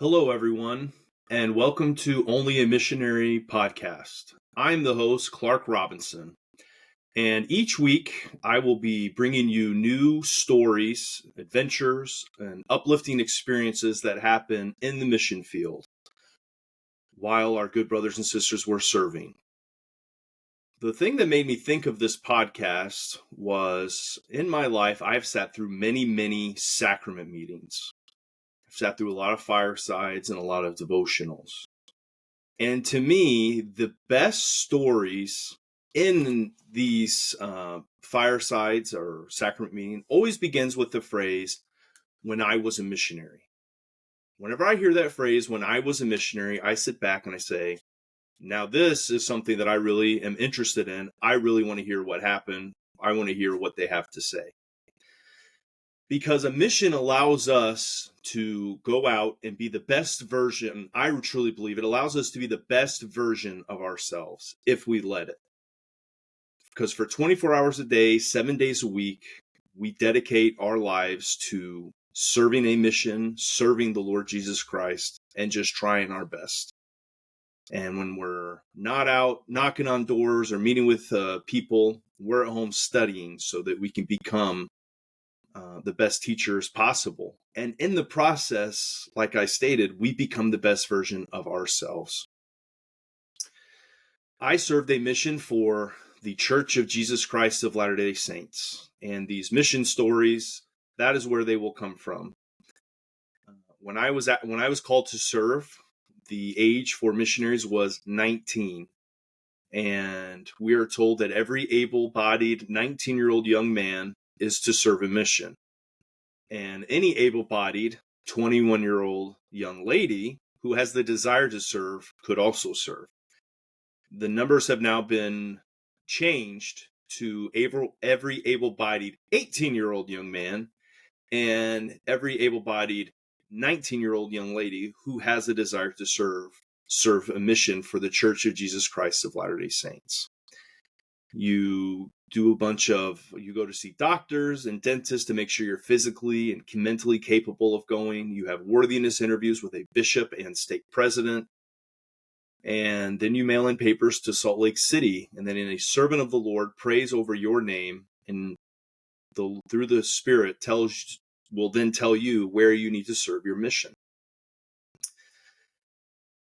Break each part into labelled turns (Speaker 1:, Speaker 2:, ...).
Speaker 1: Hello, everyone, and welcome to Only a Missionary podcast. I'm the host, Clark Robinson, and each week I will be bringing you new stories, adventures, and uplifting experiences that happen in the mission field while our good brothers and sisters were serving. The thing that made me think of this podcast was in my life, I've sat through many sacrament meetings. I've sat through a lot of firesides and a lot of devotionals. And to me, the best stories in these firesides or sacrament meeting always begins with the phrase, when I was a missionary. Whenever I hear that phrase, when I was a missionary, I sit back and I say, now this is something that I really am interested in. I really want to hear what happened. I want to hear what they have to say. Because a mission allows us to go out and be the best version. I truly believe it allows us to be the best version of ourselves if we let it. Because for 24 hours a day, 7 days a week, we dedicate our lives to serving a mission, serving the Lord Jesus Christ, and just trying our best. And when we're not out knocking on doors or meeting with people, we're at home studying so that we can become the best teachers possible. And in the process, like I stated, we become the best version of ourselves. I served a mission for the Church of Jesus Christ of Latter-day Saints. And these mission stories, that is where they will come from. When I was called to serve, the age for missionaries was 19. And we are told that every able-bodied 19-year-old young man is to serve a mission. And any able-bodied 21-year-old young lady who has the desire to serve could also serve. The numbers have now been changed to every able-bodied 18-year-old young man and every able-bodied 19-year-old young lady who has a desire to serve a mission for the Church of Jesus Christ of Latter-day Saints. You go to see doctors and dentists to make sure you're physically and mentally capable of going. You have worthiness interviews with a bishop and stake president. And then you mail in papers to Salt Lake City. And then a servant of the Lord prays over your name and through the Spirit will then tell you where you need to serve your mission.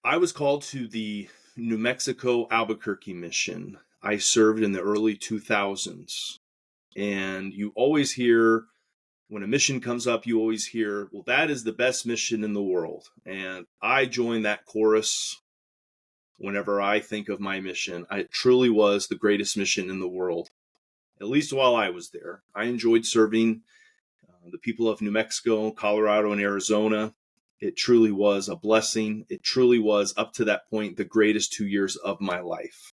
Speaker 1: I was called to the New Mexico Albuquerque mission. I served in the early 2000s. And you always hear, when a mission comes up, you always hear, well, that is the best mission in the world. And I join that chorus whenever I think of my mission. It truly was the greatest mission in the world, at least while I was there. I enjoyed serving the people of New Mexico, Colorado, and Arizona. It truly was a blessing. It truly was, up to that point, the greatest 2 years of my life.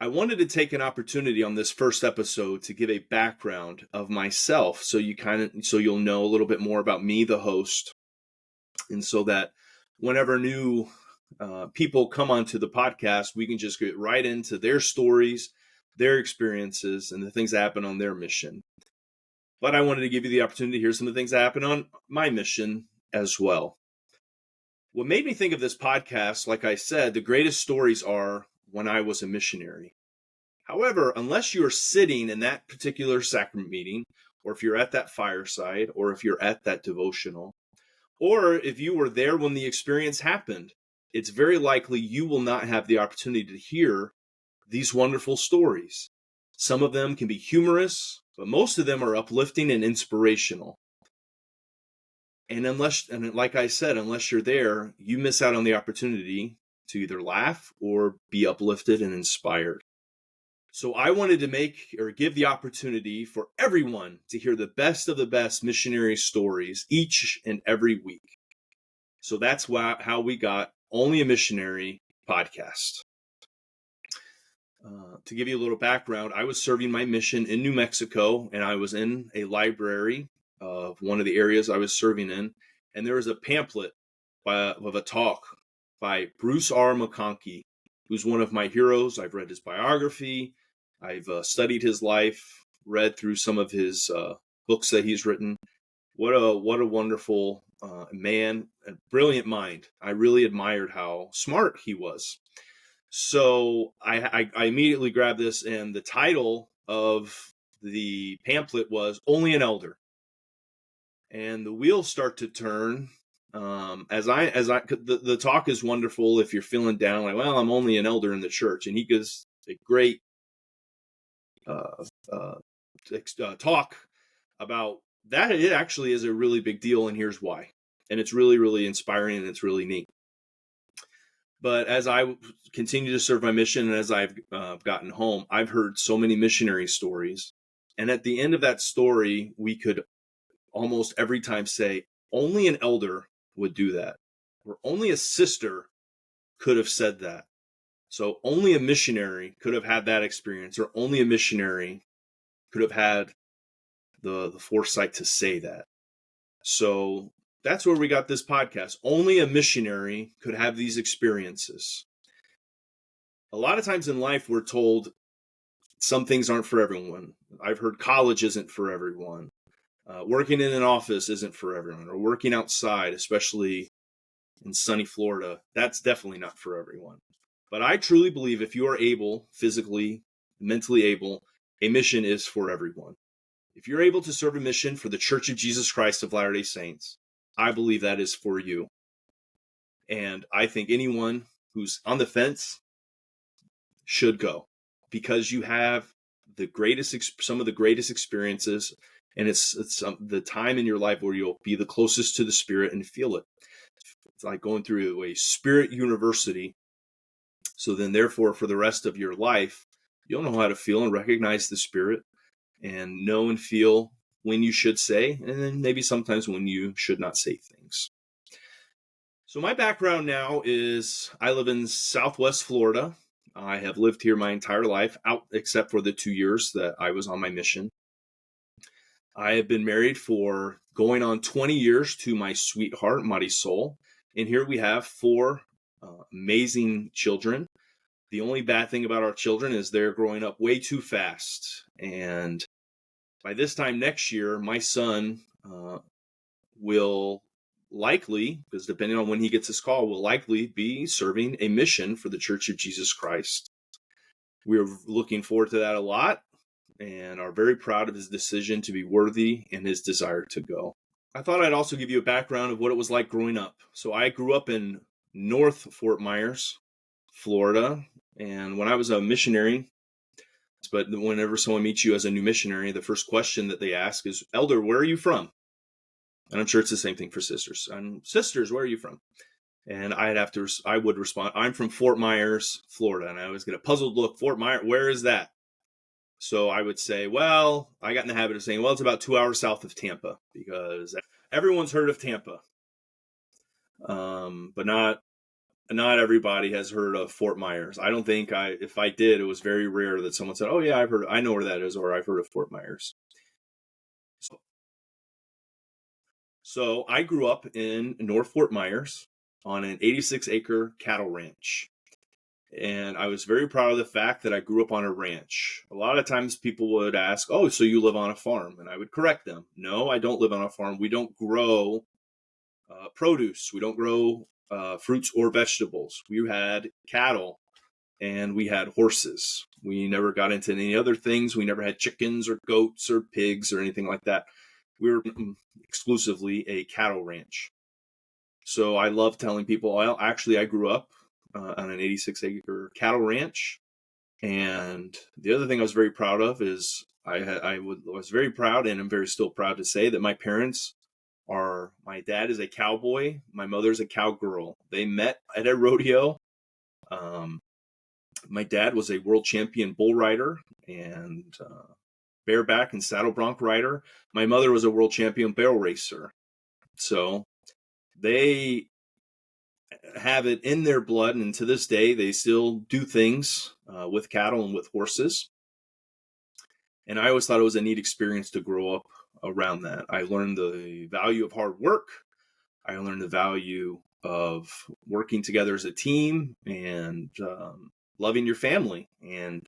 Speaker 1: I wanted to take an opportunity on this first episode to give a background of myself so you'll know a little bit more about me, the host, and so that whenever new people come onto the podcast, we can just get right into their stories, their experiences, and the things that happen on their mission. But I wanted to give you the opportunity to hear some of the things that happen on my mission as well. What made me think of this podcast, like I said, the greatest stories are when I was a missionary. However, unless you're sitting in that particular sacrament meeting, or if you're at that fireside, or if you're at that devotional, or if you were there when the experience happened, it's very likely you will not have the opportunity to hear these wonderful stories. Some of them can be humorous, but most of them are uplifting and inspirational. And like I said, unless you're there, you miss out on the opportunity to either laugh or be uplifted and inspired. So I wanted to give the opportunity for everyone to hear the best of the best missionary stories each and every week. So that's how we got Only a Missionary podcast. To give you a little background, I was serving my mission in New Mexico, and I was in a library of one of the areas I was serving in, and there was a pamphlet of a talk by Bruce R. McConkie, who's one of my heroes. I've read his biography. I've studied his life, read through some of his books that he's written. What a wonderful man, a brilliant mind. I really admired how smart he was. So I immediately grabbed this, and the title of the pamphlet was "Only an Elder," and the wheels start to turn. The talk is wonderful if you're feeling down, like, well, I'm only an elder in the church, and he gives a great uh, uh, talk about that. It actually is a really big deal, and here's why. And it's really, really inspiring, and it's really neat. But as I continue to serve my mission, and as I've gotten home, I've heard so many missionary stories. And at the end of that story, we could almost every time say, only an elder would do that, or only a sister could have said that. So only a missionary could have had that experience, or only a missionary could have had the foresight to say that. So that's where we got this podcast. Only a missionary could have these experiences. A lot of times in life, we're told some things aren't for everyone. I've heard college isn't for everyone. Working in an office isn't for everyone, or working outside, especially in sunny Florida, that's definitely not for everyone. But I truly believe if you are able, physically, mentally able, a mission is for everyone. If you're able to serve a mission for the Church of Jesus Christ of Latter-day Saints, I believe that is for you. And I think anyone who's on the fence should go, because you have some of the greatest experiences, and it's the time in your life where you'll be the closest to the Spirit and feel it. It's like going through a spirit university. So then, therefore, for the rest of your life, you'll know how to feel and recognize the Spirit, and know and feel when you should say, and then maybe sometimes when you should not say things. So my background now is I live in Southwest Florida. I have lived here my entire life, out except for the 2 years that I was on my mission. I have been married for going on 20 years to my sweetheart, Marisol. And here we have 4 amazing children. The only bad thing about our children is they're growing up way too fast. And by this time next year, my son will likely, because depending on when he gets his call, will likely be serving a mission for the Church of Jesus Christ. We're looking forward to that a lot, and are very proud of his decision to be worthy and his desire to go. I thought I'd also give you a background of what it was like growing up. So I grew up in North Fort Myers, Florida, and when I was a missionary, but whenever someone meets you as a new missionary, the first question that they ask is, "Elder, where are you from?" And I'm sure it's the same thing for sisters. Sisters, where are you from? And I would respond, "I'm from Fort Myers, Florida." And I always get a puzzled look. Fort Myers, where is that? So I would say, well, I got in the habit of saying, well, it's about 2 hours south of Tampa, because everyone's heard of Tampa. But not everybody has heard of Fort Myers. I don't think if I did, it was very rare that someone said, "Oh yeah, I know where that is," or "I've heard of Fort Myers." So I grew up in North Fort Myers on an 86-acre cattle ranch. And I was very proud of the fact that I grew up on a ranch. A lot of times people would ask, "Oh, so you live on a farm?" And I would correct them. No, I don't live on a farm. We don't grow produce. We don't grow fruits or vegetables. We had cattle and we had horses. We never got into any other things. We never had chickens or goats or pigs or anything like that. We were exclusively a cattle ranch. So I love telling people, well, actually, I grew up on an 86-acre cattle ranch. And the other thing I was very proud of is I was very proud, and I'm very still proud to say that my parents my dad is a cowboy, my mother's a cowgirl. They met at a rodeo. My dad was a world champion bull rider and bareback and saddle bronc rider. My mother was a world champion barrel racer. So they have it in their blood, and to this day, they still do things with cattle and with horses. And I always thought it was a neat experience to grow up around that. I learned the value of hard work. I learned the value of working together as a team, and loving your family, and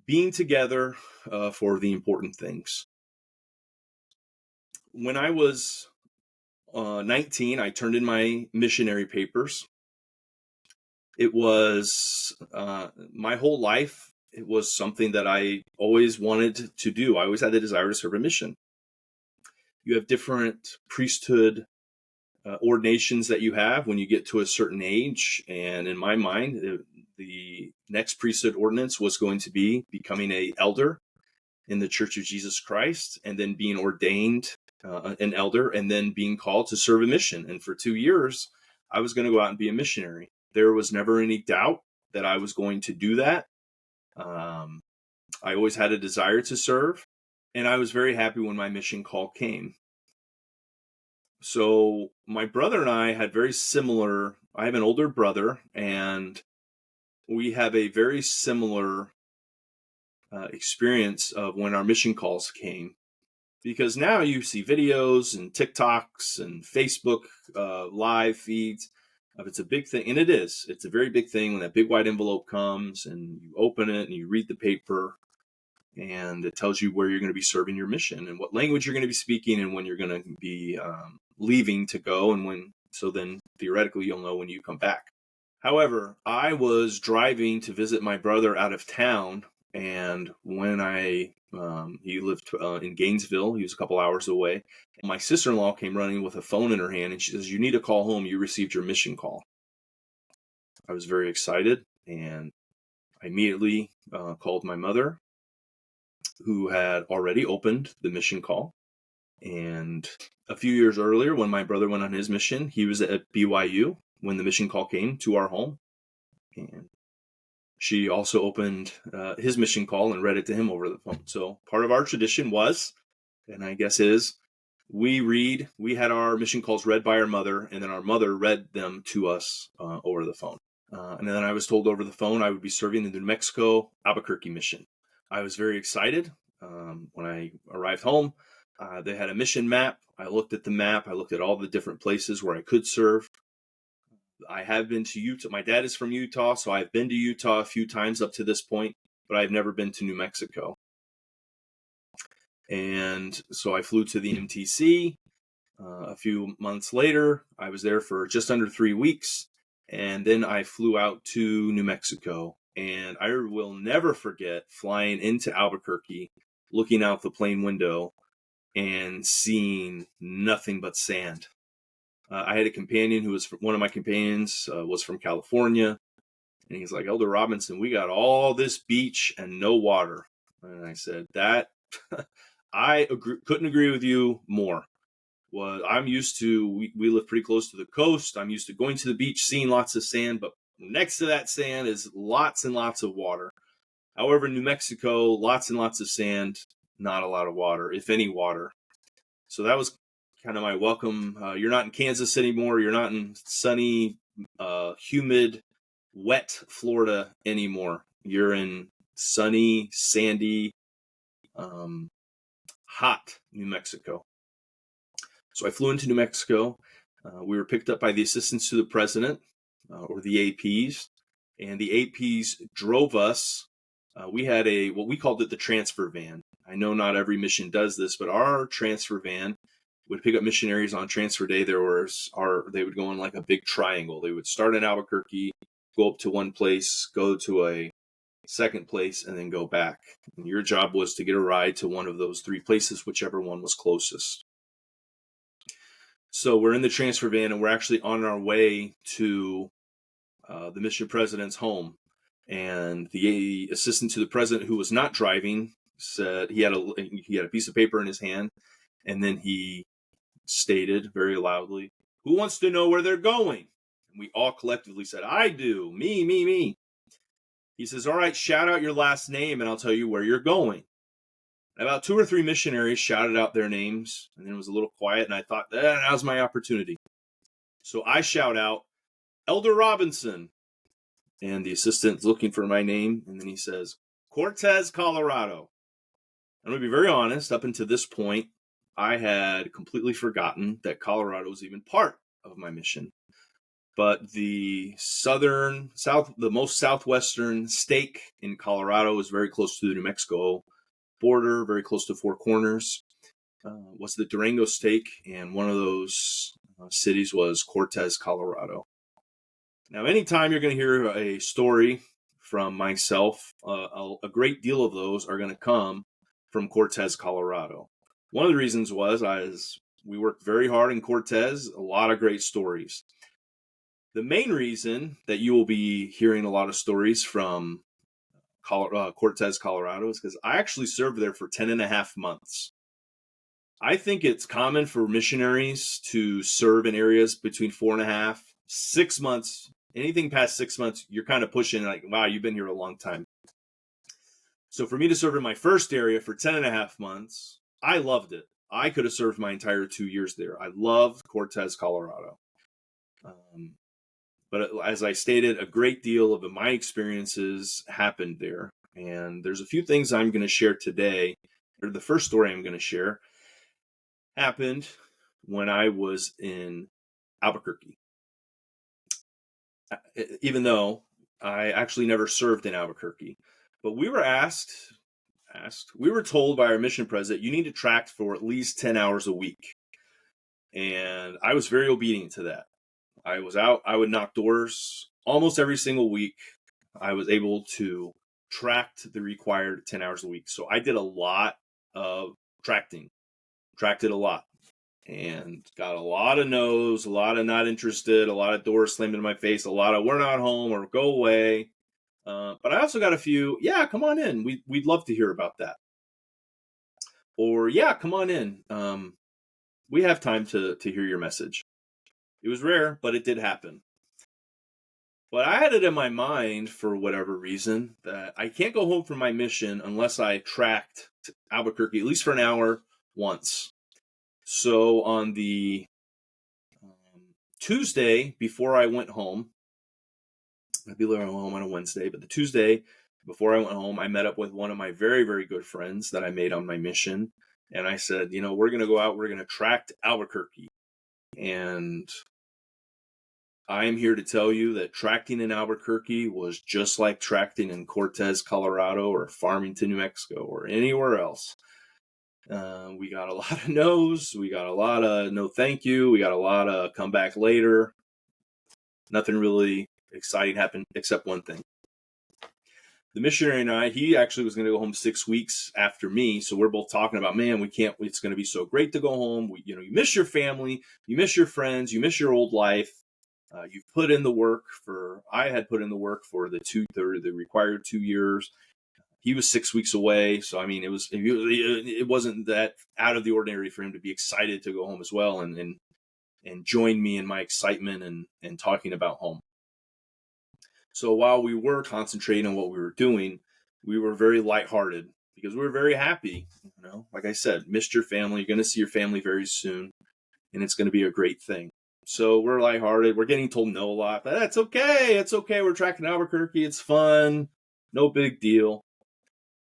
Speaker 1: being together for the important things. When I was 19, I turned in my missionary papers. It was my whole life. It was something that I always wanted to do. I always had the desire to serve a mission. You have different priesthood ordinations that you have when you get to a certain age. And in my mind, the next priesthood ordinance was going to be becoming an elder in the Church of Jesus Christ, and then being ordained an elder, and then being called to serve a mission. And for 2 years, I was going to go out and be a missionary. There was never any doubt that I was going to do that. I always had a desire to serve, and I was very happy when my mission call came. So my brother and I had very similar, I have an older brother, and we have a very similar experience of when our mission calls came. Because now you see videos and TikToks and Facebook live feeds. It's a big thing, and it is. It's a very big thing when that big white envelope comes and you open it and you read the paper, and it tells you where you're going to be serving your mission and what language you're going to be speaking and when you're going to be leaving to go, and when. So then theoretically you'll know when you come back. However, I was driving to visit my brother out of town, and when he lived in Gainesville, he was a couple hours away. My sister-in-law came running with a phone in her hand, and she says, "You need to call home. You received your mission call." I was very excited, and I immediately called my mother, who had already opened the mission call. And a few years earlier, when my brother went on his mission, he was at BYU when the mission call came to our home. And she also opened his mission call and read it to him over the phone. So part of our tradition was, and I guess is, we had our mission calls read by our mother, and then our mother read them to us over the phone. And then I was told over the phone I would be serving in the New Mexico Albuquerque mission. I was very excited. When I arrived home, they had a mission map. I looked at the map. I looked at all the different places where I could serve. I have been to Utah. My dad is from Utah, so I've been to Utah a few times up to this point, but I've never been to New Mexico. And so I flew to the MTC. A few months later, I was there for just under 3 weeks, and then I flew out to New Mexico. And I will never forget flying into Albuquerque, looking out the plane window, and seeing nothing but sand. I had a companion who was one of my companions was from California, and he's like, "Elder Robinson, we got all this beach and no water." And I said, "That couldn't agree with you more. Well, I'm used to, we live pretty close to the coast. I'm used to going to the beach, seeing lots of sand, but next to that sand is lots and lots of water. However, New Mexico, lots and lots of sand, not a lot of water, if any water." So that was kind of my welcome. You're not in Kansas anymore. You're not in sunny, humid, wet Florida anymore. You're in sunny, sandy, hot New Mexico. So I flew into New Mexico. We were picked up by the assistants to the president, or the APs, and the APs drove us. We had what we called it the transfer van. I know not every mission does this, but our transfer van would pick up missionaries on transfer day. They would go in like a big triangle. They would start in Albuquerque, go up to one place, go to a second place, and then go back. And your job was to get a ride to one of those 3 places, whichever one was closest. So we're in the transfer van, and we're actually on our way to the mission president's home. And the assistant to the president, who was not driving, said he had a piece of paper in his hand, and then he stated very loudly, "Who wants to know where they're going?" And we all collectively said, "I do. Me. He says, "All right, shout out your last name and I'll tell you where you're going." And about 2 or 3 missionaries shouted out their names, and then it was a little quiet, and I thought, now's my opportunity. So I shout out, "Elder Robinson." And the assistant's looking for my name, and then he says, "Cortez, Colorado." I'm going to be very honest, up until this point, I had completely forgotten that Colorado was even part of my mission. but the most southwestern stake in Colorado is very close to the New Mexico border, very close to Four Corners, was the Durango stake, and one of those cities was Cortez, Colorado. Now, anytime you're going to hear a story from myself, a great deal of those are going to come from Cortez, Colorado. One of the reasons was we worked very hard in Cortez, a lot of great stories. The main reason that you will be hearing a lot of stories from Cortez, Colorado is because I actually served there for 10 and a half months. I think it's common for missionaries to serve in areas between 4.5, 6 months. Anything past 6 months, you're kind of pushing like, wow, you've been here a long time. So for me to serve in my first area for 10 and a half months, I loved it. I could have served my entire 2 years there. I loved Cortez, Colorado. But as I stated, a great deal of my experiences happened there. And there's a few things I'm going to share today. Or the first story I'm going to share happened when I was in Albuquerque. Even though I actually never served in Albuquerque. But we were we were told by our mission president, you need to tract for at least 10 hours a week. And I was very obedient to that. I was out, I would knock doors almost every single week. I was able to tract the required 10 hours a week. So I did a lot of tracted a lot, and got a lot of no's, a lot of not interested, a lot of doors slammed in my face, a lot of we're not home or go away. But I also got a few, yeah, come on in. We'd love to hear about that. Or, yeah, come on in. We have time to hear your message. It was rare, but it did happen. But I had it in my mind, for whatever reason, that I can't go home from my mission unless I tracked to Albuquerque, at least for an hour, once. So on the Tuesday before I went home, I'd be leaving home on a Wednesday, but the Tuesday before I went home, I met up with one of my very, very good friends that I made on my mission. And I said, we're going to go out, we're going to tract Albuquerque. And I am here to tell you that tracting in Albuquerque was just like tracting in Cortez, Colorado, or Farmington, New Mexico, or anywhere else. We got a lot of no's. We got a lot of no thank you. We got a lot of come back later. Nothing really exciting happened except one thing. The missionary and I, he actually was going to go home 6 weeks after me. So we're both talking about, man, we can't, it's going to be so great to go home. You miss your family, you miss your friends, you miss your old life. You've put in the work I had put in the work for the required 2 years. He was 6 weeks away. So, I mean, it wasn't that out of the ordinary for him to be excited to go home as well and join me in my excitement and talking about home. So while we were concentrating on what we were doing, we were very lighthearted because we were very happy. Like I said, missed your family. You're going to see your family very soon, and it's going to be a great thing. So we're lighthearted. We're getting told no a lot, but that's okay. It's okay. We're tracking Albuquerque. It's fun. No big deal.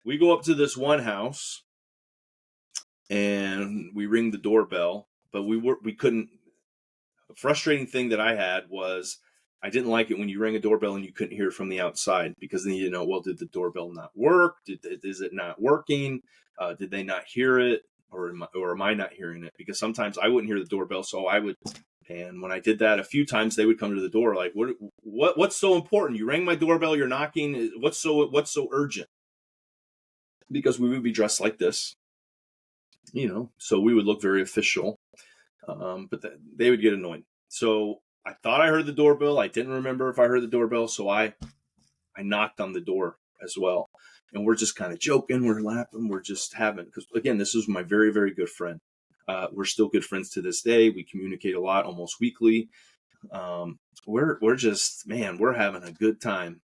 Speaker 1: We go up to this one house and we ring the doorbell, but we couldn't. A frustrating thing that I had was I didn't like it when you rang a doorbell and you couldn't hear from the outside, because then you know, well, did the doorbell not work? Is it not working? Did they not hear it? Or am I not hearing it? Because sometimes I wouldn't hear the doorbell, so I would. And when I did that a few times, they would come to the door like, what's so important? You rang my doorbell, you're knocking. What's so urgent? Because we would be dressed like this, so we would look very official. But they would get annoyed. So I thought I heard the doorbell. I didn't remember if I heard the doorbell. So I knocked on the door as well. And we're just kind of joking. We're laughing. We're just having, because again, this is my very, very good friend. We're still good friends to this day. We communicate a lot, almost weekly. We're just, man, we're having a good time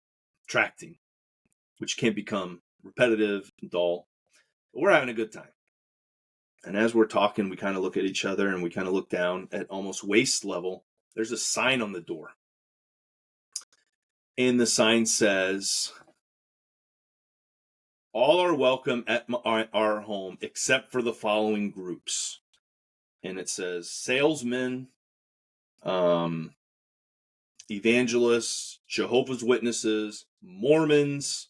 Speaker 1: tracting, which can become repetitive and dull, but we're having a good time. And as we're talking, we kind of look at each other and we kind of look down at almost waist level. There's a sign on the door. And the sign says, all are welcome at our home except for the following groups. And it says salesmen, evangelists, Jehovah's Witnesses, Mormons,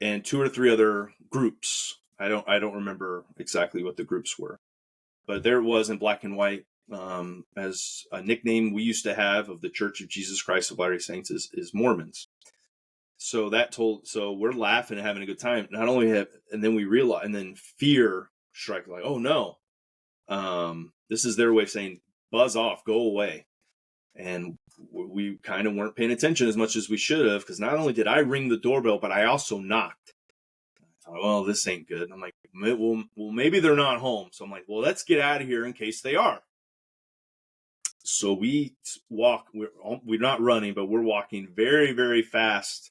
Speaker 1: and 2 or 3 other groups. I don't remember exactly what the groups were, but there it was in black and white, as a nickname we used to have of the Church of Jesus Christ of Latter-day Saints is Mormons. So we're laughing and having a good time. Not only and then we realize, and then fear strikes, like, oh no, this is their way of saying, buzz off, go away. And we kind of weren't paying attention as much as we should have, because not only did I ring the doorbell, but I also knocked. I thought, well, this ain't good. I'm like, well, maybe they're not home. So I'm like, well, let's get out of here in case they are. So we walk. We're not running, but we're walking very, very fast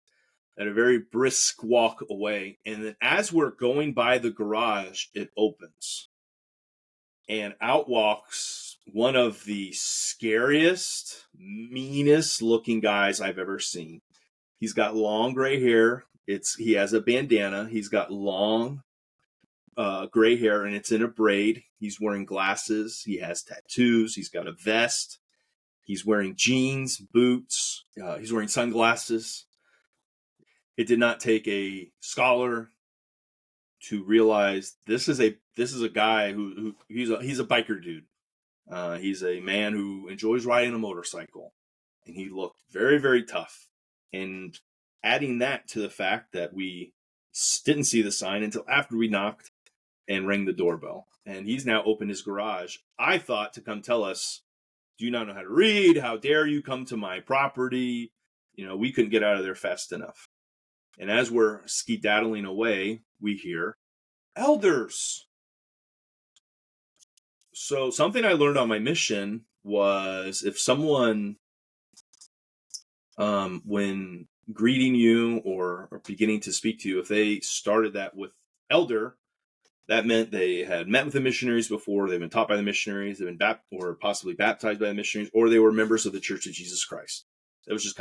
Speaker 1: at a very brisk walk away. And then as we're going by the garage, it opens. And out walks one of the scariest, meanest looking guys I've ever seen. He's got long gray hair. He has a bandana. He's got long gray hair, and it's in a braid. He's wearing glasses. He has tattoos. He's got a vest. He's wearing jeans, boots. He's wearing sunglasses. It did not take a scholar to realize this is a guy who he's a biker dude. He's a man who enjoys riding a motorcycle, and he looked very, very tough. And adding that to the fact that we didn't see the sign until after we knocked and rang the doorbell, and he's now opened his garage, I thought, to come tell us, do you not know how to read? How dare you come to my property? We couldn't get out of there fast enough. And as we're skedaddling away, we hear, elders. So something I learned on my mission was, if someone, when greeting you or beginning to speak to you, if they started that with elder, that meant they had met with the missionaries before, they've been taught by the missionaries, they've been or possibly baptized by the missionaries, or they were members of the Church of Jesus Christ. It was just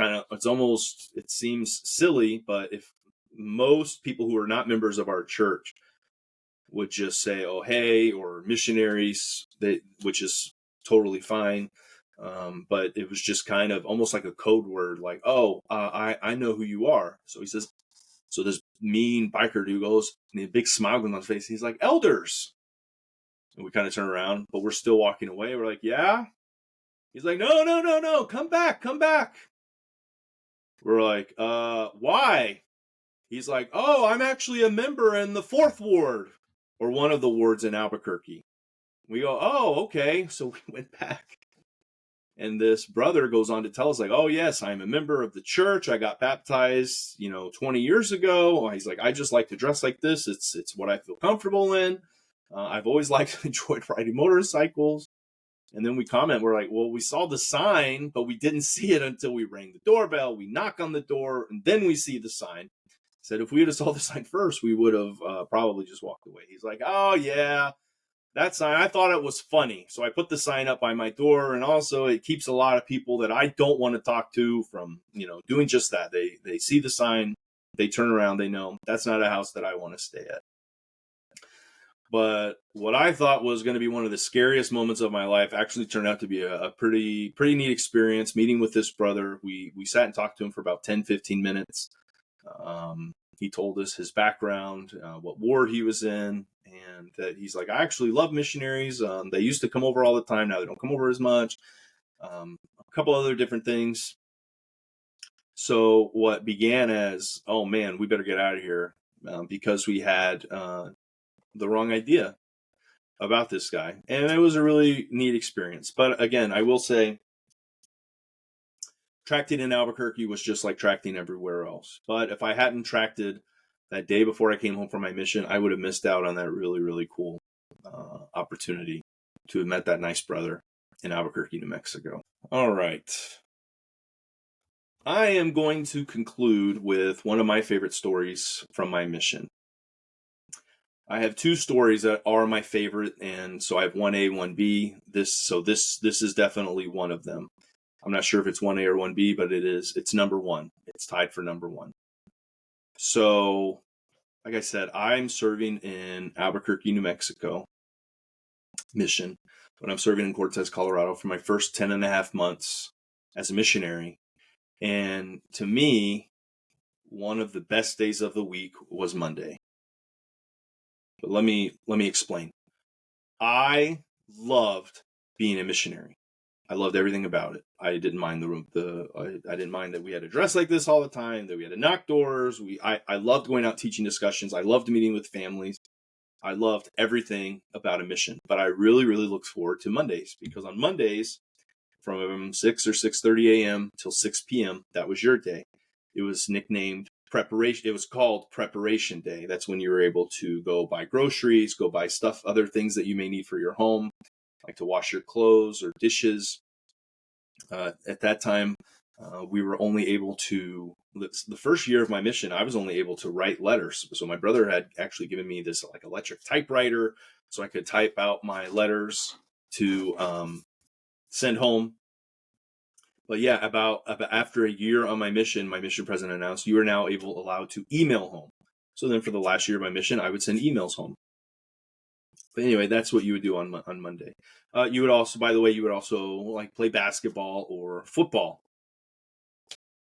Speaker 1: it seems silly, but if most people who are not members of our church would just say, oh, hey, or missionaries, which is totally fine. But it was just kind of almost like a code word, like, oh, I know who you are. So he says, so this mean biker dude goes, and a big smile goes on his face. He's like, elders. And we kind of turn around, but we're still walking away. We're like, yeah. He's like, no, come back. We're like, why? He's like, oh, I'm actually a member in the 4th ward, or one of the wards in Albuquerque. We go, oh, okay. So we went back. And this brother goes on to tell us, like, oh, yes, I'm a member of the church. I got baptized, 20 years ago. He's like, I just like to dress like this. It's what I feel comfortable in. I've always enjoyed riding motorcycles. And then we comment, we're like, well, we saw the sign, but we didn't see it until we rang the doorbell. We knock on the door, and then we see the sign. Said if we would have saw the sign first, we would have probably just walked away. He's like, oh, yeah, that sign, I thought it was funny. So I put the sign up by my door, and also it keeps a lot of people that I don't want to talk to from, doing just that. They see the sign, they turn around, they know that's not a house that I want to stay at. But what I thought was going to be one of the scariest moments of my life actually turned out to be a pretty neat experience, meeting with this brother. We sat and talked to him for about 10-15 minutes. He told us his background, what ward he was in, and that he's like, I actually love missionaries. They used to come over all the time. Now they don't come over as much. A couple other different things. So what began as, oh man, we better get out of here, because we had the wrong idea about this guy. And it was a really neat experience. But again, I will say, tracting in Albuquerque was just like tracting everywhere else. But if I hadn't tracted that day before I came home from my mission, I would have missed out on that really, really cool opportunity to have met that nice brother in Albuquerque, New Mexico. All right. I am going to conclude with one of my favorite stories from my mission. I have 2 stories that are my favorite, and so I have 1A, 1B. This is definitely one of them. I'm not sure if it's 1A or 1B, but it's number 1. It's tied for number 1. So, like I said, I'm serving in Albuquerque, New Mexico mission, but I'm serving in Cortez, Colorado for my first 10 and a half months as a missionary. And to me, one of the best days of the week was Monday. But let me explain. I loved being a missionary. I loved everything about it. I didn't mind the room. I didn't mind that we had to dress like this all the time, that we had to knock doors. I loved going out teaching discussions. I loved meeting with families. I loved everything about a mission. But I really, really looked forward to Mondays, because on Mondays, from 6 or 6:30 a.m. till 6 p.m., that was your day. It was nicknamed preparation. It was called Preparation Day. That's when you were able to go buy groceries, go buy stuff, other things that you may need for your home, like to wash your clothes or dishes. At that time, we were only able to, the first year of my mission, I was only able to write letters. So my brother had actually given me this like electric typewriter so I could type out my letters to send home. But yeah, about after a year on my mission president announced, you are now allowed to email home. So then for the last year of my mission, I would send emails home. But anyway, that's what you would do on Monday. You would also, by the way, like play basketball or football.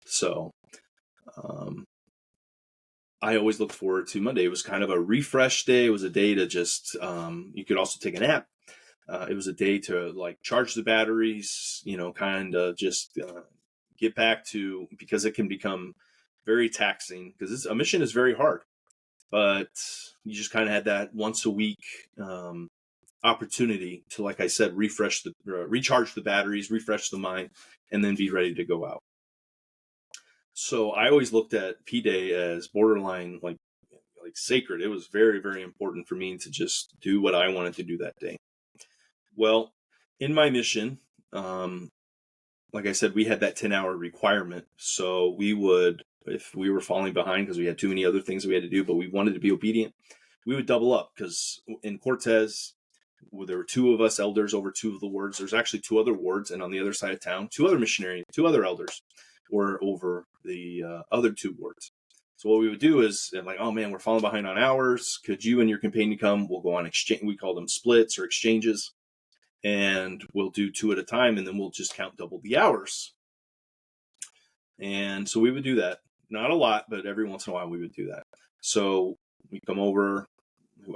Speaker 1: So I always looked forward to Monday. It was kind of a refresh day. It was a day to just, you could also take a nap. It was a day to like charge the batteries, kind of just get back to, because it can become very taxing, because a mission is very hard, but you just kind of had that once a week opportunity to, like I said, recharge the batteries, refresh the mind, and then be ready to go out. So I always looked at P-Day as borderline like sacred. It was very, very important for me to just do what I wanted to do that day. Well, in my mission, like I said, we had that 10-hour requirement. So we would, if we were falling behind because we had too many other things we had to do, but we wanted to be obedient, we would double up, because in Cortez, there were two of us elders over two of the wards. There's actually two other wards, and on the other side of town, two other elders were over the other two wards. So what we would do is, like, oh man, we're falling behind on hours. Could you and your companion come? We'll go on exchange. We call them splits or exchanges, and we'll do two at a time, and then we'll just count double the hours. And so we would do that. Not a lot, but every once in a while we would do that. So we come over.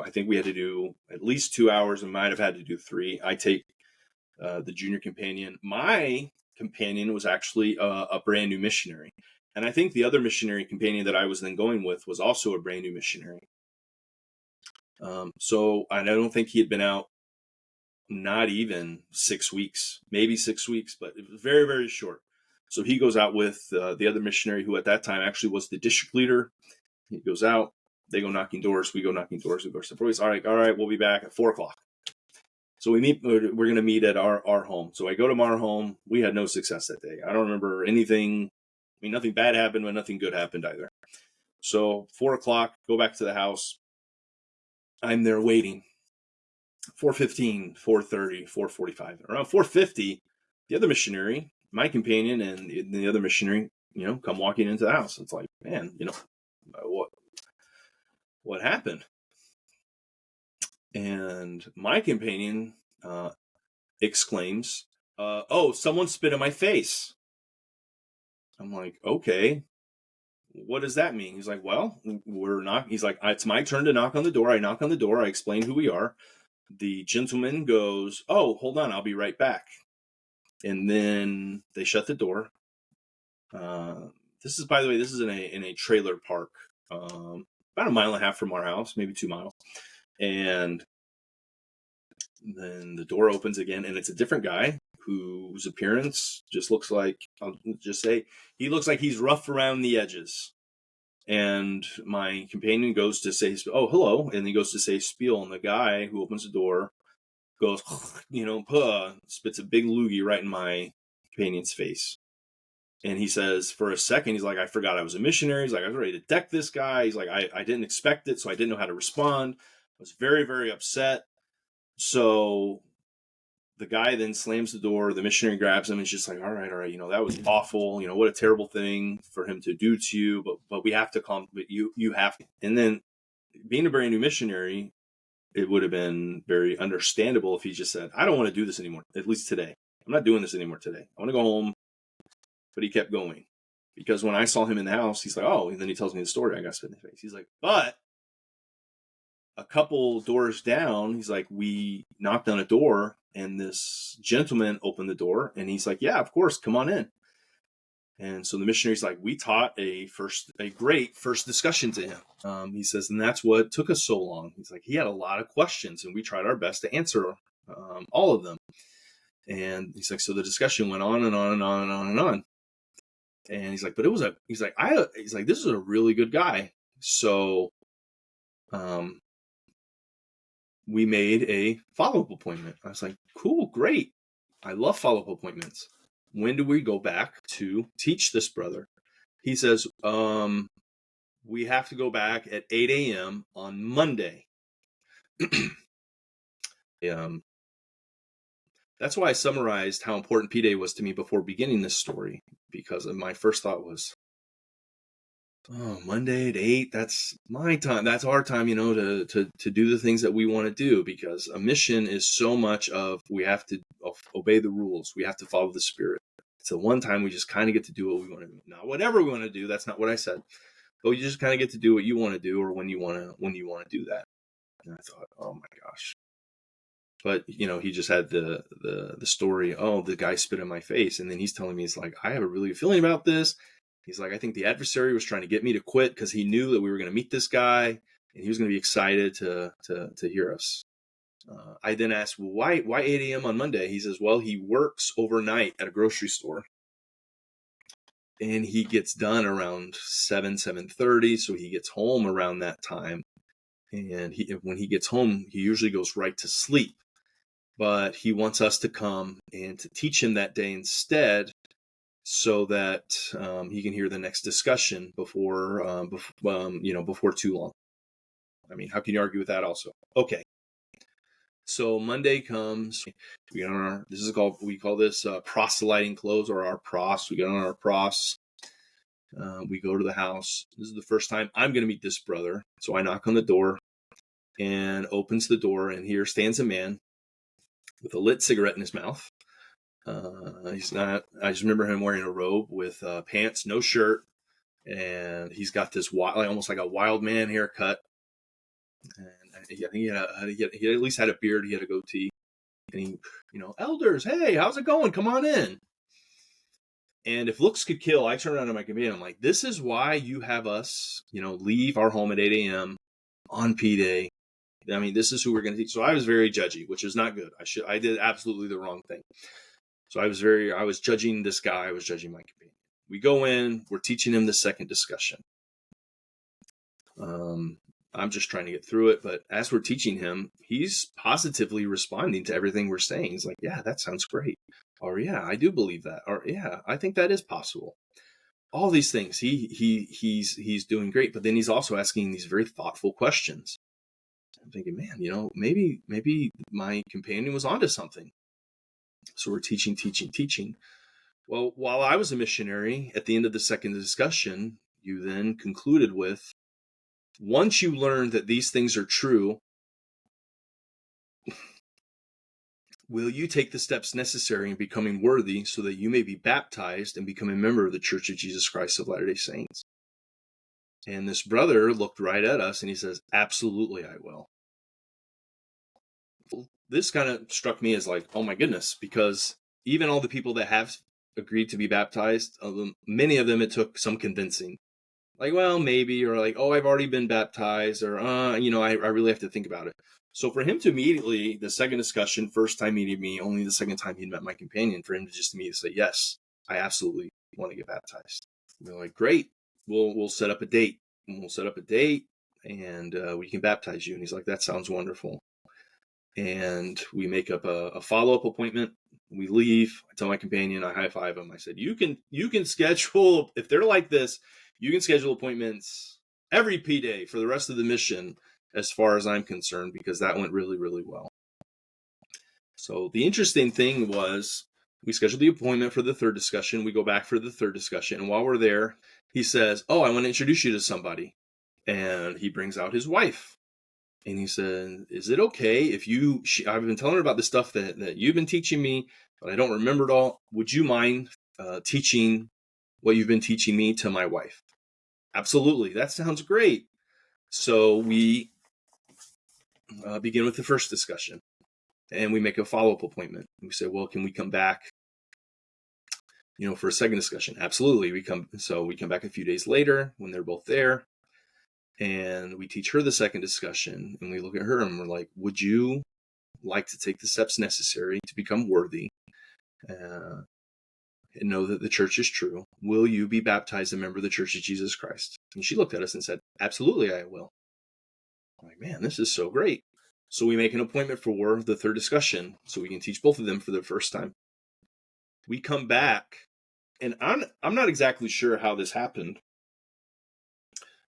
Speaker 1: I think we had to do at least 2 hours, and might have had to do 3. I take the junior companion. My companion was actually a brand new missionary. And I think the other missionary companion that I was then going with was also a brand new missionary. So I don't think he had been out not even 6 weeks, maybe 6 weeks, but it was very, very short. So he goes out with the other missionary, who at that time actually was the district leader. He goes out, they go knocking doors, we go knocking doors. We go to the police. All right, we'll be back at 4:00. So we're going to meet at our home. So I go to our home. We had no success that day. I don't remember anything. I mean, nothing bad happened, but nothing good happened either. So 4:00, go back to the house. I'm there waiting. 4:15, 4:30, 4:45. Around 4:50, the other missionary, my companion, and the other missionary, come walking into the house. It's like, man, what happened? And my companion exclaims, "Oh, someone spit in my face." I'm like, okay, what does that mean? He's like, well, he's like, it's my turn to knock on the door. I knock on the door. I explain who we are. The gentleman goes, oh, hold on, I'll be right back. And then they shut the door. This is, by the way, in a trailer park, about 1.5 miles from our house, maybe 2 miles. And then the door opens again, and it's a different guy whose appearance just looks like, I'll just say, he looks like he's rough around the edges. And my companion goes to say, oh, hello. And he goes to say spiel. And the guy who opens the door goes, spits a big loogie right in my companion's face. And he says, for a second, he's like, I forgot I was a missionary. He's like, I was ready to deck this guy. He's like, I didn't expect it, so I didn't know how to respond. I was very, very upset. So the guy then slams the door. The missionary grabs him and is just like, all right. That was awful. What a terrible thing for him to do to you. But we have to calm. But you have to. And then, being a brand new missionary, it would have been very understandable if he just said, I don't want to do this anymore. At least today, I'm not doing this anymore today. I want to go home. But he kept going. Because when I saw him in the house, he's like, oh, and then he tells me the story. I got spit in the face. He's like, but a couple doors down, he's like, we knocked on a door and this gentleman opened the door and he's like, yeah, of course, come on in. And so the missionary's like, we taught a great first discussion to him. He says, and that's what took us so long. He's like, he had a lot of questions and we tried our best to answer all of them. And he's like, so the discussion went on and on and on and on and on. And he's like, but he's like, this is a really good guy. So, we made a follow-up appointment. I was like, cool, great. I love follow-up appointments. When do we go back to teach this brother? He says, we have to go back at 8 a.m. on Monday. That's why I summarized how important P-Day was to me before beginning this story, because my first thought was, oh, Monday at 8, that's my time. That's our time, to do the things that we want to do, because a mission is so much of we have to obey the rules. We have to follow the Spirit. It's the one time we just kind of get to do what we want to do. Not whatever we want to do. That's not what I said. But you just kind of get to do what you want to do, or when you want to do that. And I thought, oh my gosh. But, he just had the story, oh, the guy spit in my face. And then he's telling me, it's like, I have a really good feeling about this. He's like, I think the adversary was trying to get me to quit because he knew that we were going to meet this guy and he was going to be excited to hear us. I then asked, well, why 8 a.m. on Monday? He says, well, he works overnight at a grocery store and he gets done around 7:30. So he gets home around that time. And when he gets home, he usually goes right to sleep. But he wants us to come and to teach him that day instead, so that he can hear the next discussion before too long. I mean, how can you argue with that also? Okay. So Monday comes, we get on we call this proselyting clothes, or our pros. We get on our pros. We go to the house. This is the first time I'm going to meet this brother. So I knock on the door and opens the door, and here stands a man with a lit cigarette in his mouth. He's not. I just remember him wearing a robe with pants, no shirt, and he's got this almost like a wild man haircut. And I think he at least had a beard. He had a goatee, and he, elders, hey, how's it going? Come on in. And if looks could kill, I turn around to my companion. I'm like, this is why you have us, leave our home at 8 a.m. on P-Day. I mean, this is who we're going to teach. So I was very judgy, which is not good. I did absolutely the wrong thing. So I was judging this guy. I was judging my companion. We go in, we're teaching him the second discussion. I'm just trying to get through it. But as we're teaching him, he's positively responding to everything we're saying. He's like, yeah, that sounds great. Or, yeah, I do believe that. Or, yeah, I think that is possible. All these things, he's doing great. But then he's also asking these very thoughtful questions. I'm thinking, man, maybe my companion was onto something. So we're teaching. Well, while I was a missionary, at the end of the second discussion, you then concluded with, once you learn that these things are true, will you take the steps necessary in becoming worthy so that you may be baptized and become a member of the Church of Jesus Christ of Latter-day Saints? And this brother looked right at us and he says, absolutely, I will. This kind of struck me as like, oh my goodness, because even all the people that have agreed to be baptized, many of them, it took some convincing. Like, well, maybe, or like, oh, I've already been baptized, or, I really have to think about it. So for him to immediately, the second discussion, first time meeting me, only the second time he'd met my companion, for him to just immediately say, yes, I absolutely want to get baptized. We're like, great, we'll set up a date. And we'll set up a date and we can baptize you. And he's like, that sounds wonderful. And we make up a follow-up appointment. We leave. I tell my companion, I high-five him. I said, you can schedule, if they're like this, you can schedule appointments every P-Day for the rest of the mission, as far as I'm concerned, because that went really, really well. So the interesting thing was, we scheduled the appointment for the third discussion. We go back for the third discussion. And while we're there, he says, oh, I want to introduce you to somebody. And he brings out his wife. And he said, is it okay if I've been telling her about the stuff that you've been teaching me, but I don't remember it all. Would you mind teaching what you've been teaching me to my wife. Absolutely. That sounds great. So we begin with the first discussion, and we make a follow-up appointment. We say, well, can we come back, for a second discussion? Absolutely. We come back a few days later when they're both there, and we teach her the second discussion, and we look at her and we're like, would you like to take the steps necessary to become worthy and know that the church is true? Will you be baptized a member of the Church of Jesus Christ? And she looked at us and said, absolutely, I will. I'm like, man, this is so great. So we make an appointment for the third discussion so we can teach both of them for the first time. We come back, and I'm not exactly sure how this happened.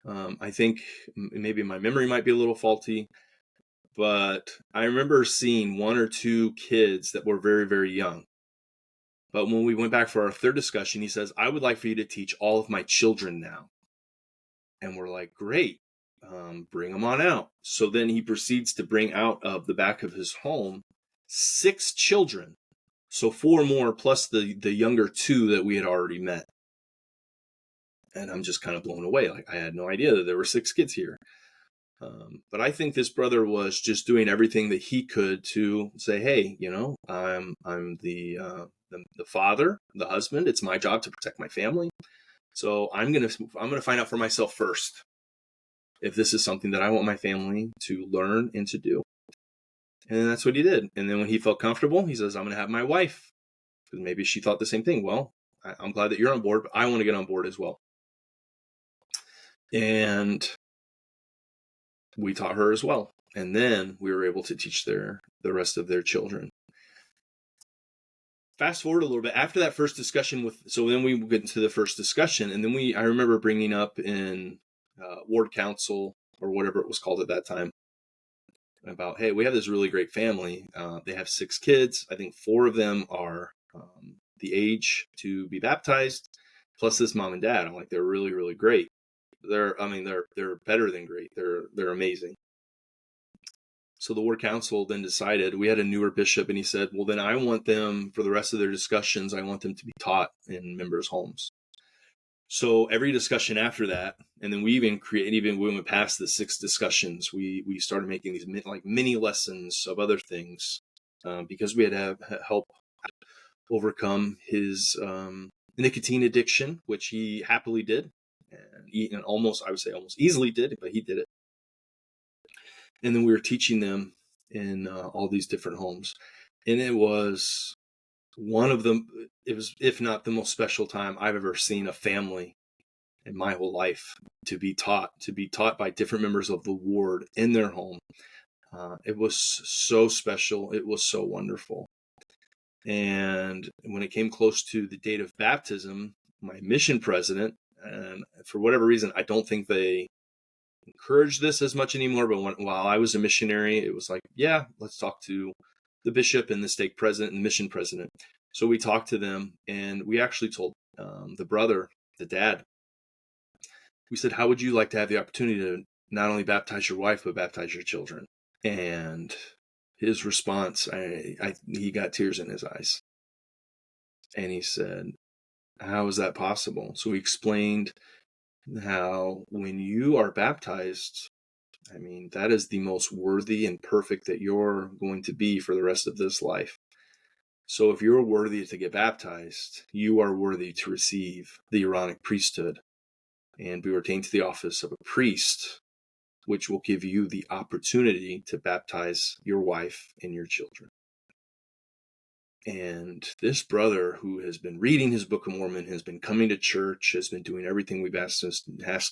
Speaker 1: I think maybe my memory might be a little faulty, but I remember seeing one or two kids that were very, very young. But when we went back for our third discussion, he says, I would like for you to teach all of my children now. And we're like, great, bring them on out. So then he proceeds to bring out of the back of his home 6 children. So 4 more plus the younger 2 that we had already met. And I'm just kind of blown away. Like, I had no idea that there were 6 kids here. But I think this brother was just doing everything that he could to say, hey, I'm the father, the husband. It's my job to protect my family. So I'm gonna find out for myself first if this is something that I want my family to learn and to do. And that's what he did. And then when he felt comfortable, he says, I'm going to have my wife. Because maybe she thought the same thing. Well, I'm glad that you're on board, but I want to get on board as well. And we taught her as well. And then we were able to teach the rest of their children. Fast forward a little bit. After that first discussion so then we get into the first discussion. And then I remember bringing up in ward council or whatever it was called at that time about, hey, we have this really great family. They have 6 kids. I think 4 of them are the age to be baptized, plus this mom and dad. I'm like, they're really, really great. They're better than great. They're amazing. So the ward council then decided, we had a newer bishop, and he said, well, then I want them, for the rest of their discussions, I want them to be taught in members' homes. So every discussion after that, and then we even when we went past the 6 discussions, we started making these like mini lessons of other things because we had to help overcome his nicotine addiction, which he happily did, and I would say almost easily did, but he did it. And then we were teaching them in all these different homes, and it was one of them. It was, if not the most special time I've ever seen a family in my whole life to be taught by different members of the ward in their home. It was so special. It was so wonderful. And when it came close to the date of baptism, my mission president, and for whatever reason, I don't think they encourage this as much anymore, but while I was a missionary, it was like, yeah, let's talk to the bishop and the stake president and the mission president. So we talked to them, and we actually told the dad, we said, how would you like to have the opportunity to not only baptize your wife, but baptize your children? And his response, he got tears in his eyes. And he said, how is that possible? So we explained how when you are baptized, that is the most worthy and perfect that you're going to be for the rest of this life. So if you're worthy to get baptized, you are worthy to receive the Aaronic priesthood and be ordained to the office of a priest, which will give you the opportunity to baptize your wife and your children. And this brother, who has been reading his Book of Mormon, has been coming to church, has been doing everything we've asked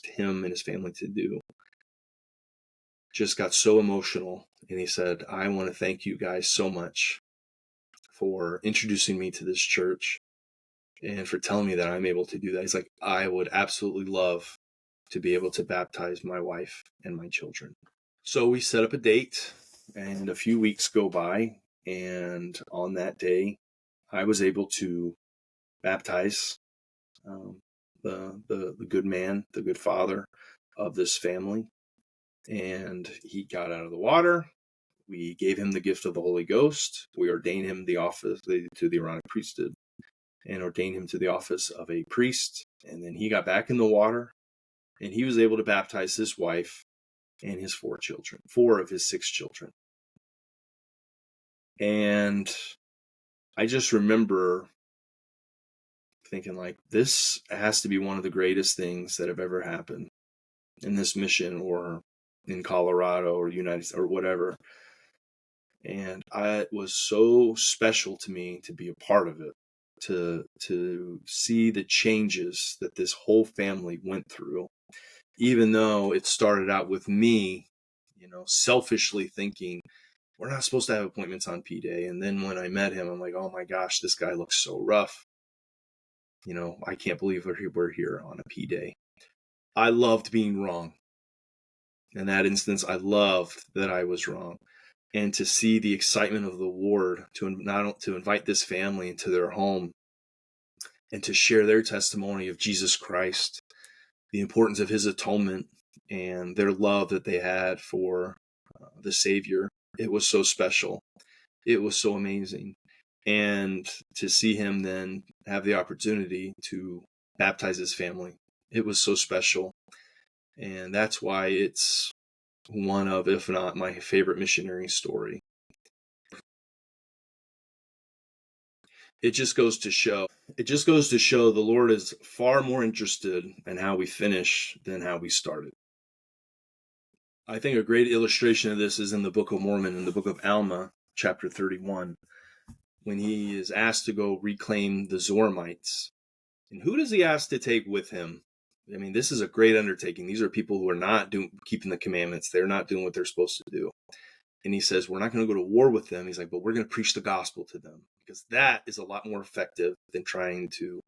Speaker 1: him and his family to do, just got so emotional. And he said, I want to thank you guys so much for introducing me to this church and for telling me that I'm able to do that. He's like, I would absolutely love to be able to baptize my wife and my children. So we set up a date, and a few weeks go by, and on that day, I was able to baptize the good man, the good father of this family. And he got out of the water. We gave him the gift of the Holy Ghost. We ordained him the office to the Aaronic priesthood. and ordained him to the office of a priest. And then he got back in the water, and he was able to baptize his wife and his 4 of his 6 children. And I just remember thinking, like, this has to be one of the greatest things that have ever happened in this mission or in Colorado or United or whatever. And it was so special to me to be a part of it, to see the changes that this whole family went through, even though it started out with me, selfishly thinking we're not supposed to have appointments on P-Day. And then when I met him, I'm like, oh my gosh, this guy looks so rough. I can't believe we're here on a P-Day. I loved being wrong. In that instance, I loved that I was wrong. And to see the excitement of the ward, to invite this family into their home and to share their testimony of Jesus Christ, the importance of his atonement, and their love that they had for the Savior. It was so special. It was so amazing. And to see him then have the opportunity to baptize his family, it was so special. And that's why it's one of, if not my favorite missionary story. It just goes to show the Lord is far more interested in how we finish than how we started. I think a great illustration of this is in the Book of Mormon, in the Book of Alma, chapter 31, when he is asked to go reclaim the Zoramites. And who does he ask to take with him? I mean, this is a great undertaking. These are people who are not keeping the commandments. They're not doing what they're supposed to do. And he says, we're not going to go to war with them. He's like, but we're going to preach the gospel to them, because that is a lot more effective than trying to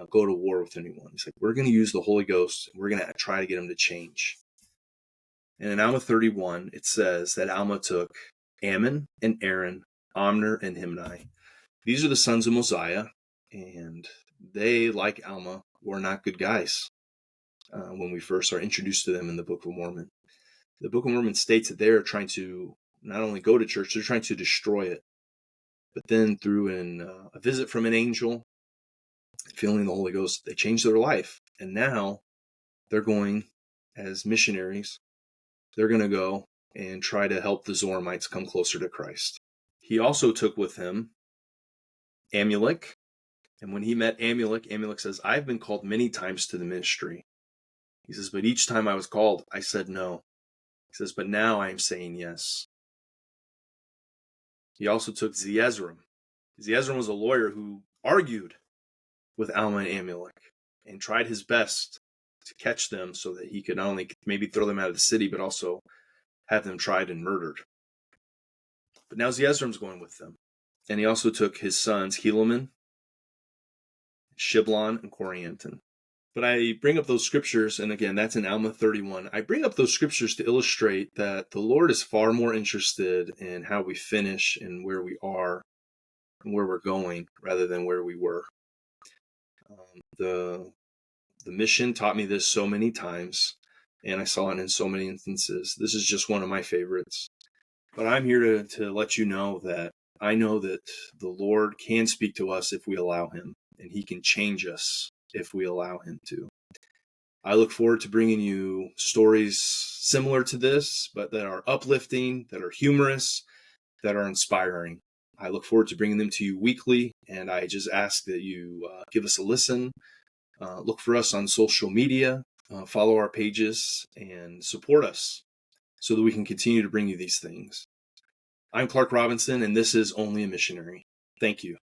Speaker 1: go to war with anyone. He's like, we're going to use the Holy Ghost. And we're going to try to get them to change. And in Alma 31, it says that Alma took Ammon and Aaron, Omner and Himni. These are the sons of Mosiah, and they, like Alma, were not good guys when we first are introduced to them in the Book of Mormon. The Book of Mormon states that they're trying to not only go to church, they're trying to destroy it. But then through a visit from an angel, feeling the Holy Ghost, they changed their life. And now they're going as missionaries. They're going to go and try to help the Zoramites come closer to Christ. He also took with him Amulek. And when he met Amulek, Amulek says, I've been called many times to the ministry. He says, but each time I was called, I said no. He says, but now I am saying yes. He also took Zeezrom. Zeezrom was a lawyer who argued with Alma and Amulek and tried his best to catch them so that he could not only maybe throw them out of the city, but also have them tried and murdered. But now Zeezrom's going with them. And he also took his sons, Helaman, Shiblon, and Corianton. But I bring up those scriptures, and again, that's in Alma 31. I bring up those scriptures to illustrate that the Lord is far more interested in how we finish and where we are and where we're going rather than where we were. The mission taught me this so many times, and I saw it in so many instances. This is just one of my favorites. But I'm here to let you know that I know that the Lord can speak to us if we allow him, and he can change us if we allow him to. I look forward to bringing you stories similar to this, but that are uplifting, that are humorous, that are inspiring. I look forward to bringing them to you weekly, and I just ask that you give us a listen. Look for us on social media, follow our pages, and support us so that we can continue to bring you these things. I'm Clark Robinson, and this is Only a Missionary. Thank you.